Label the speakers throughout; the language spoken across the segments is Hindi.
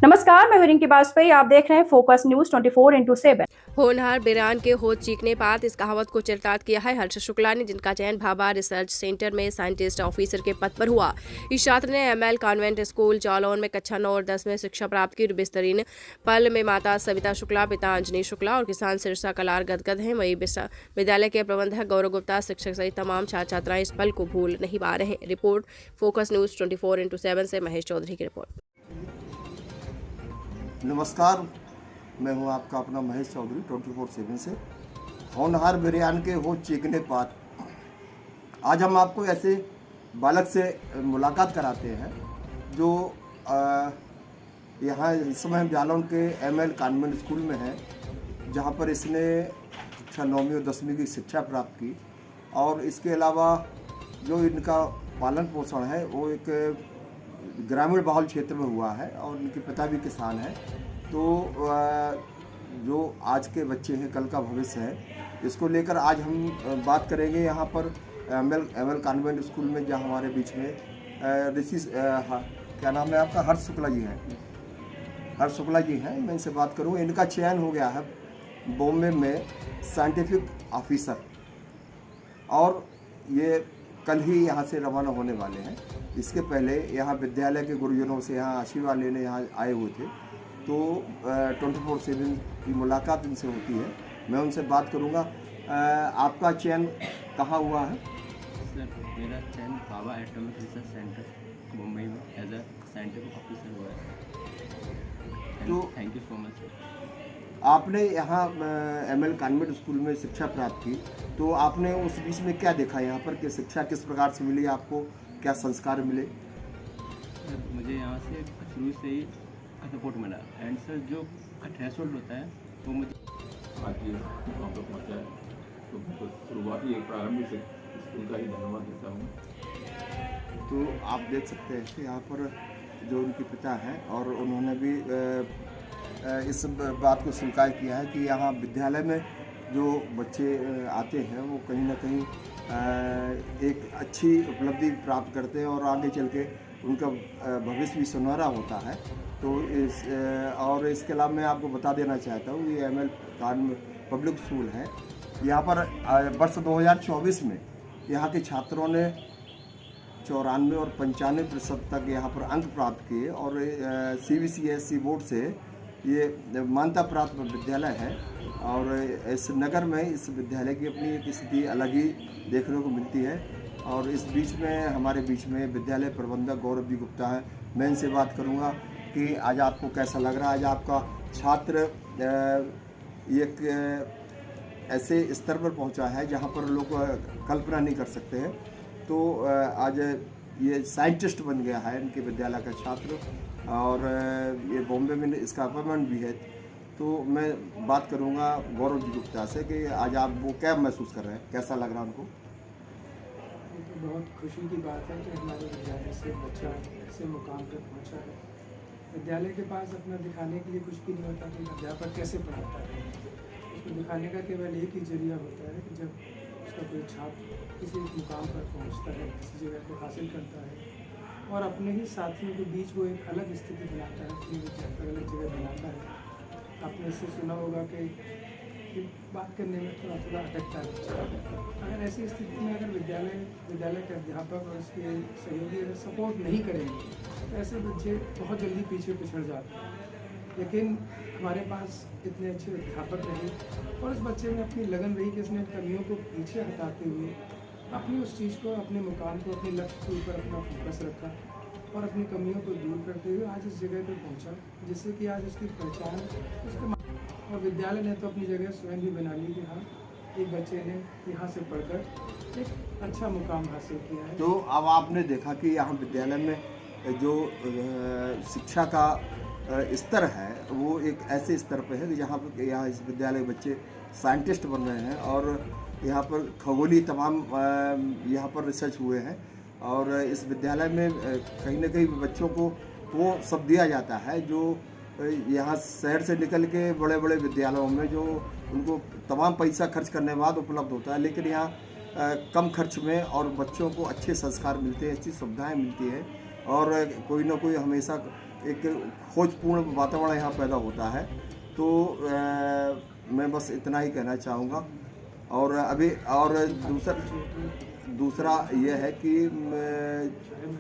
Speaker 1: नमस्कार, मैं हूं रिंकी बाजपेयी। आप देख रहे हैं फोकस न्यूज 24x7।
Speaker 2: होनहार बिरान के होद चीखने पात इस कहावत को चरितार्थ किया है हर्ष शुक्ला ने, जिनका चयन भाभा रिसर्च सेंटर में साइंटिस्ट ऑफिसर के पद पर हुआ। इस छात्र ने एमएल कॉन्वेंट स्कूल जालौन में कक्षा 9 और 10 में शिक्षा प्राप्त की। बेहतरीन पल में माता सविता शुक्ला, पिता अंजनी शुक्ला और किसान सिरसा कलार गदगद हैं। वही विद्यालय के प्रबंधक गौरव गुप्ता, शिक्षक सहित तमाम छात्र छात्राएं इस पल को भूल नहीं पा रहे। रिपोर्ट फोकस न्यूज 24x7 से महेश चौधरी की रिपोर्ट।
Speaker 3: नमस्कार, मैं हूं आपका अपना महेश चौधरी 24/7 से। होनहार बिरयान के हो चीखने पात। आज हम आपको ऐसे बालक से मुलाकात कराते हैं जो यहाँ इस समय हम जालौन के एमएल कॉन्वेंट स्कूल में है, जहाँ पर इसने कक्षा 9वीं और 10वीं की शिक्षा प्राप्त की। और इसके अलावा जो इनका पालन पोषण है वो एक ग्रामीण बहुल क्षेत्र में हुआ है और इनके पिता भी किसान हैं। तो जो आज के बच्चे हैं कल का भविष्य है, इसको लेकर आज हम बात करेंगे। यहाँ पर एमएल कॉन्वेंट स्कूल में जहाँ हमारे बीच में क्या नाम है आपका, हर्ष शुक्ला जी हैं। हर्ष शुक्ला जी हैं, मैं इनसे बात करूँ। इनका चयन हो गया है बॉम्बे में साइंटिफिक ऑफिसर, और ये कल ही यहाँ से रवाना होने वाले हैं। इसके पहले यहाँ विद्यालय के गुरुजनों से यहाँ आशीर्वाद लेने यहाँ आए हुए थे। तो 24/7 की मुलाकात इनसे होती है, मैं उनसे बात करूँगा। आपका चयन कहाँ हुआ है?
Speaker 4: सर, मेरा चयन Bhabha atomic research centre Mumbai में एज अ साइंटिफिक ऑफिसर हुआ है।
Speaker 3: तो
Speaker 4: थैंक यू सो मच।
Speaker 3: आपने यहाँ एमएल कॉन्वेंट स्कूल में शिक्षा प्राप्त की, तो आपने उस बीच में क्या देखा यहाँ पर कि शिक्षा किस प्रकार से मिली आपको, क्या संस्कार मिले?
Speaker 4: सर, मुझे यहाँ से शुरू से ही सपोर्ट मिला। एंड सर, जो थ्रेशोल्ड होता है वो मुझे
Speaker 5: आज वहाँ पर पहुँचा है, तो मैं शुरुआती एक प्रारंभिक स्कूल का ही धन्यवाद देता हूँ।
Speaker 3: तो आप देख सकते हैं कि यहाँ पर जो उनके पिता हैं और उन्होंने भी इस बात को स्वीकार किया है कि यहाँ विद्यालय में जो बच्चे आते हैं वो कहीं ना कहीं एक अच्छी उपलब्धि प्राप्त करते हैं और आगे चल के उनका भविष्य भी सुनहरा होता है। तो और इसके अलावा मैं आपको बता देना चाहता हूँ, ये एमएल पब्लिक स्कूल है। यहाँ पर वर्ष 2024 में यहाँ के छात्रों ने 94 और 95% तक यहाँ पर अंक प्राप्त किए और CBSE बोर्ड से ये मान्यता प्राप्त विद्यालय है। और इस नगर में इस विद्यालय की अपनी एक स्थिति अलग ही देखने को मिलती है। और इस बीच में हमारे बीच में विद्यालय प्रबंधक गौरव जी गुप्ता है, मैं इनसे बात करूंगा कि आज आपको कैसा लग रहा है। आज आपका छात्र एक ऐसे स्तर पर पहुंचा है जहां पर लोग कल्पना नहीं कर सकते हैं। तो आज ये साइंटिस्ट बन गया है इनके विद्यालय का छात्र, और ये बॉम्बे में इसका अपॉइंटमेंट भी है। तो मैं बात करूंगा गौरव जी गुप्ता से कि आज आप वो क्या महसूस कर रहे हैं, कैसा लग रहा है उनको?
Speaker 6: तो बहुत खुशी की बात है कि हमारे विद्यालय से बच्चा ऐसे मुकाम पर पहुंचा है। विद्यालय के पास अपना दिखाने के लिए कुछ भी नहीं होता कि अध्यापक कैसे पढ़ाता है। उसको दिखाने का केवल एक ही जरिया होता है कि जब उसका कोई छात्र किसी मुकाम पर पहुंचता है, किसी जगह को हासिल करता है और अपने ही साथियों के बीच वो एक अलग स्थिति बनाता है, अपनी अलग अलग जगह बनाता है। आपने इससे सुना होगा कि बात करने में थोड़ा थोड़ा अटकता है। अगर ऐसी स्थिति में अगर विद्यालय के अध्यापक और उसके सहयोगी अगर सपोर्ट नहीं करेंगे तो ऐसे बच्चे बहुत जल्दी पीछे पिछड़ जाते हैं। लेकिन हमारे पास इतने अच्छे अध्यापक रहे और उस बच्चे में अपनी लगन रही कि उसने कमियों को पीछे हटाते हुए अपनी उस चीज़ को, अपने मुकाम को, अपने लक्ष्य के ऊपर अपना फोकस रखा और अपनी कमियों को दूर करते हुए आज इस जगह पर पहुंचा, जिससे कि आज उसकी पहचान उसके। और विद्यालय ने तो अपनी जगह स्वयं भी बना ली कि हाँ, एक बच्चे ने यहाँ से पढ़कर एक अच्छा मुकाम हासिल किया है।
Speaker 3: तो अब आपने देखा कि यहाँ विद्यालय में जो शिक्षा का स्तर है वो एक ऐसे स्तर पर है कि जहाँ पर यहाँ इस विद्यालय के बच्चे साइंटिस्ट बन रहे हैं और यहाँ पर खगोलीय तमाम यहाँ पर रिसर्च हुए हैं। और इस विद्यालय में कहीं ना कहीं बच्चों को वो सब दिया जाता है जो यहाँ शहर से निकल के बड़े बड़े विद्यालयों में जो उनको तमाम पैसा खर्च करने के बाद उपलब्ध होता है, लेकिन यहाँ कम खर्च में और बच्चों को अच्छे संस्कार मिलते हैं, अच्छी सुविधाएं मिलती हैं और कोई ना कोई हमेशा एक खोजपूर्ण वातावरण यहाँ पैदा होता है। तो मैं बस इतना ही कहना चाहूँगा। और अभी और दूसरा ये है कि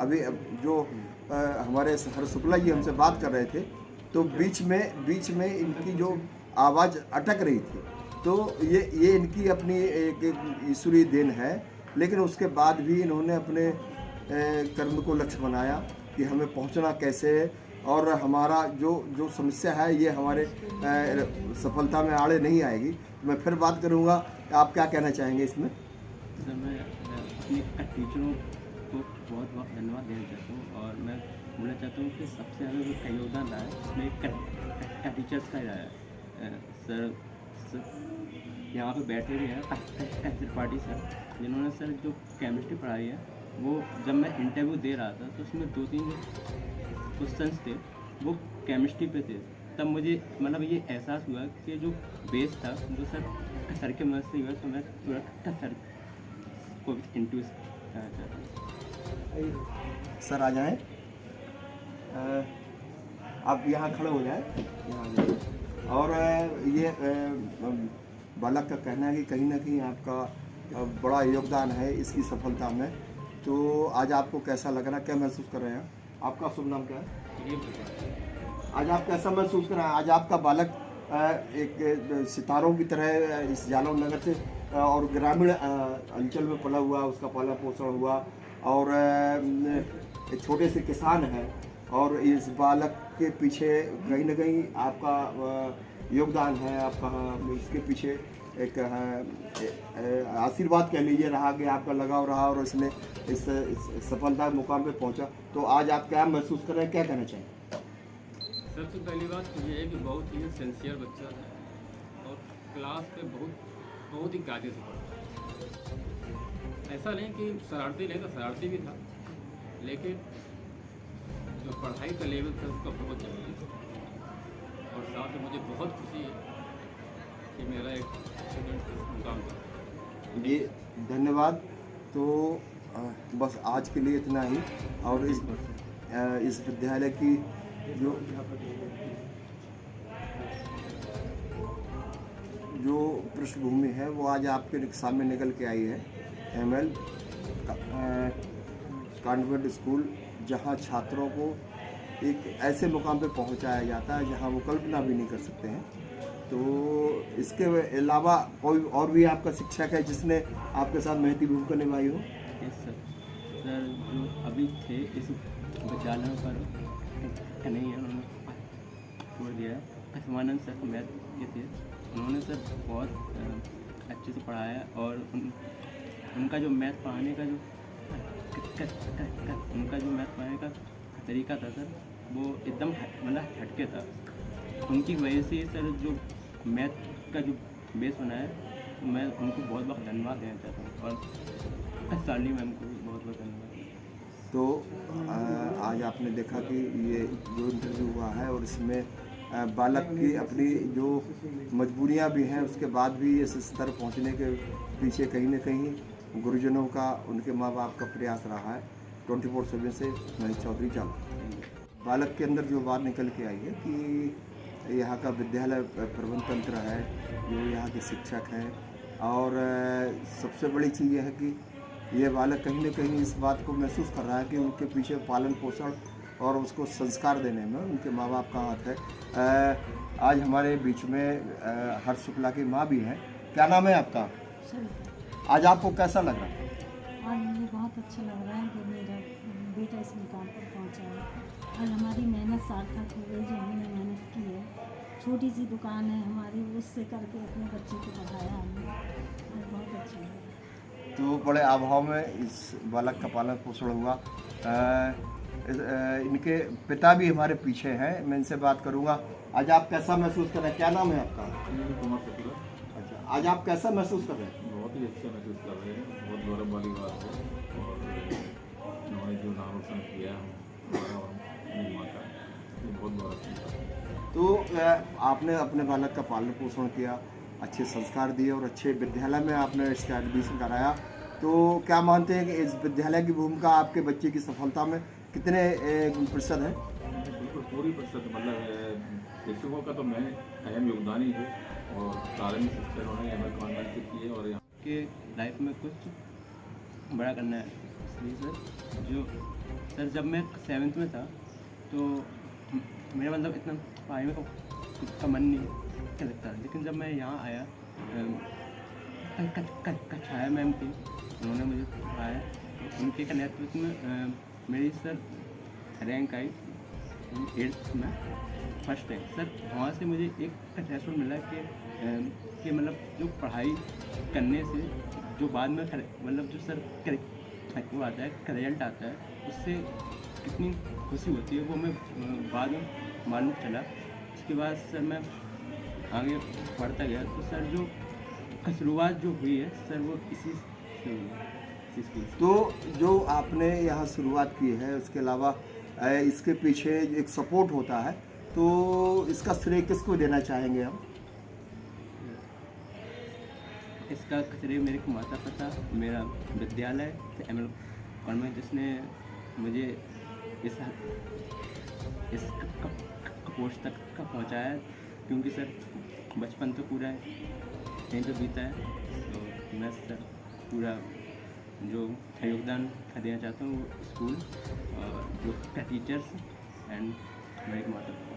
Speaker 3: अभी जो हमारे हर्ष शुक्ला जी हमसे बात कर रहे थे, तो बीच में इनकी जो आवाज़ अटक रही थी, तो ये इनकी अपनी एक ईश्वरीय देन है। लेकिन उसके बाद भी इन्होंने अपने कर्म को लक्ष्य बनाया कि हमें पहुंचना कैसे है, और हमारा जो समस्या है ये हमारे सफलता में आड़े नहीं आएगी। तो मैं फिर बात करूंगा, आप क्या कहना चाहेंगे इसमें?
Speaker 4: सर मैं अपने टीचरों को बहुत बहुत धन्यवाद देना चाहता हूँ, और मैं बोलना चाहता हूँ कि सबसे ज़्यादा जो योगदान रहा है उसमें टीचर्स का रहा है। सर यहाँ पे बैठे भी हैं त्रिपाठी सर, जिन्होंने सर जो केमिस्ट्री पढ़ाई है, वो जब मैं इंटरव्यू दे रहा था तो उसमें 2-3 क्वेश्चंस थे वो केमिस्ट्री पे थे। तब मुझे मतलब ये एहसास हुआ कि जो बेस था वो सर के मदद से हुआ। तो मैं थोड़ा सर को इंट्रोड्यूस करना चाहता हूँ।
Speaker 3: सर आ जाएं, आप यहाँ खड़े हो जाएं, यहाँ आ जाएं। और ये बालक का कहना है कि कहीं ना कहीं आपका बड़ा योगदान है इसकी सफलता में। तो आज आपको कैसा लग रहा है, क्या महसूस कर रहे हैं? आपका शुभ नाम क्या है? आज आप कैसा महसूस कर रहे हैं? आज आपका बालक एक सितारों की तरह इस जालौन नगर से और ग्रामीण अंचल में पला हुआ, उसका पालन पोषण हुआ, और एक छोटे से किसान है, और इस बालक के पीछे कहीं ना कहीं आपका योगदान है, आपका इसके पीछे एक आशीर्वाद कह लीजिए रहा, कि आपका लगाव रहा और इसने इस सफलता मुकाम पे पहुंचा। तो आज आप क्या महसूस कर रहे हैं, क्या कहना चाहिए?
Speaker 7: सबसे पहली बात तो ये है कि बहुत ही सिंसियर बच्चा है और क्लास पे बहुत ही कायदे से पढ़ता है। ऐसा नहीं कि शरारती नहीं था, शरारती भी था, लेकिन जो पढ़ाई का लेवल था उसका बहुत ज़रूरी था। और साथ में मुझे बहुत खुशी है कि मेरा एक स्टूडेंट इस मुकाम पर।
Speaker 3: जी धन्यवाद। तो बस आज के लिए इतना ही। और इस विद्यालय की जो पृष्ठभूमि है वो आज आपके सामने निकल के आई है। एमएल कॉन्वेंट स्कूल, जहां छात्रों को एक ऐसे मुकाम पे पहुंचाया जाता है जहां वो कल्पना भी नहीं कर सकते हैं। तो इसके अलावा कोई और भी आपका शिक्षक है जिसने आपके साथ महती भूमिका निभाई हो?
Speaker 4: Yes sir. सर जो अभी थे इस विद्यालय पर नहीं है, उन्होंने छोड़ दिया है। कसमानंद सर मैथ के थे, उन्होंने सर बहुत अच्छे से पढ़ाया, और उनका जो मैथ पढ़ाने का जो तरीका था सर, वो एकदम मतलब हटके था। उनकी वजह से सर जो मैथ का जो बेस बनाया, मैं उनको बहुत बहुत धन्यवाद देना चाहता हूँ, और साली मैम को भी बहुत बहुत धन्यवाद।
Speaker 3: तो आज आपने देखा कि ये जो इंटरव्यू हुआ है, और इसमें बालक की अपनी जो मजबूरियां भी हैं, उसके बाद भी इस स्तर पहुंचने के पीछे कहीं ना कहीं गुरुजनों का, उनके माँ बाप का प्रयास रहा है। 24/7 से मनीष चौधरी चालू। बालक के अंदर जो बात निकल के आई है कि यहाँ का विद्यालय प्रबंध तंत्र है, जो यहाँ के शिक्षक हैं, और सबसे बड़ी चीज़ यह है कि ये बालक कहीं ना कहीं इस बात को महसूस कर रहा है कि उनके पीछे पालन पोषण और उसको संस्कार देने में उनके माँ बाप का हाथ है। आज हमारे बीच में हर्ष शुक्ला की माँ भी हैं। क्या नाम है आपका? आज आपको कैसा लग रहा है?
Speaker 8: आज मुझे बहुत अच्छा लग रहा है कि मेरा बेटा इस मुकाम पर पहुंचा है। आज हमारी मेहनत सार्थक हो गई, जो हमने मेहनत की है। छोटी सी दुकान है हमारी, उससे करके अपने बच्चे को पढ़ाया हमने, आज बहुत अच्छा लगा।
Speaker 3: तो बड़े अभाव में इस बालक का पालन पोषण हुआ। इनके पिता भी हमारे पीछे हैं, मैं इनसे बात करूंगा। आज आप कैसा महसूस कर रहे हैं? क्या नाम है आपका?
Speaker 5: कुमार शुक्ला।
Speaker 3: अच्छा, आज आप कैसा महसूस कर रहे हैं?
Speaker 5: बहुत ही अच्छा महसूस कर रहे हैं, बहुत गौरव वाली बात है। और उन्होंने जो नाम रोशन किया हमारा और अपनी माँ का, ये बहुत गौरव की बात है।
Speaker 3: तो आपने अपने बालक का पालन पोषण किया, अच्छे संस्कार दिए, और अच्छे विद्यालय में आपने इसका एडमिशन कराया। तो क्या मानते हैं कि इस विद्यालय की भूमिका आपके बच्चे की सफलता में कितने प्रतिशत है?
Speaker 5: बिल्कुल पूरी प्रतिशत मतलब शिक्षकों का तो मेन अहम योगदान ही है और प्रारंभिक शिक्षा उन्होंने एमएल कॉन्वेंट से की है और यहाँ
Speaker 4: कि लाइफ में कुछ बड़ा करना है। इसलिए सर जब मैं 7th में था तो मेरा मतलब इतना पढ़ाई में का मन नहीं कर सकता, लेकिन जब मैं यहाँ आया कछाया मैम थी, उन्होंने मुझे पढ़ाया, उनके का नेतृत्व में मेरी सर रैंक आई 8th में फर्स्ट रैंक। सर वहाँ से मुझे एक थ्रेशोल्ड मिला कि मतलब जो पढ़ाई करने से जो बाद में मतलब जो सर वो आता है रिजल्ट आता है, उससे कितनी खुशी होती है वो हमें बाद में मालूम चला। उसके बाद सर मैं आगे पढ़ता गया तो सर जो शुरुआत जो हुई है सर वो इसी से हुई है, इसी स्कूल से।
Speaker 3: तो जो आपने यहाँ शुरुआत की है उसके अलावा इसके पीछे एक सपोर्ट होता है, तो इसका श्रेय किसको देना चाहेंगे हम?
Speaker 4: इसका श्रेय मेरे को माता पिता, मेरा विद्यालय एमएल कॉन्वेंट जिसने मुझे इस पोस्ट तक का पहुँचाया, क्योंकि सर बचपन तो पूरा यहीं पे बीता है, तो मैं सर पूरा जो योगदान देना चाहता हूँ वो स्कूल और जो टीचर्स एंड मेरे माता पिता।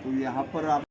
Speaker 3: तो यहाँ पर आप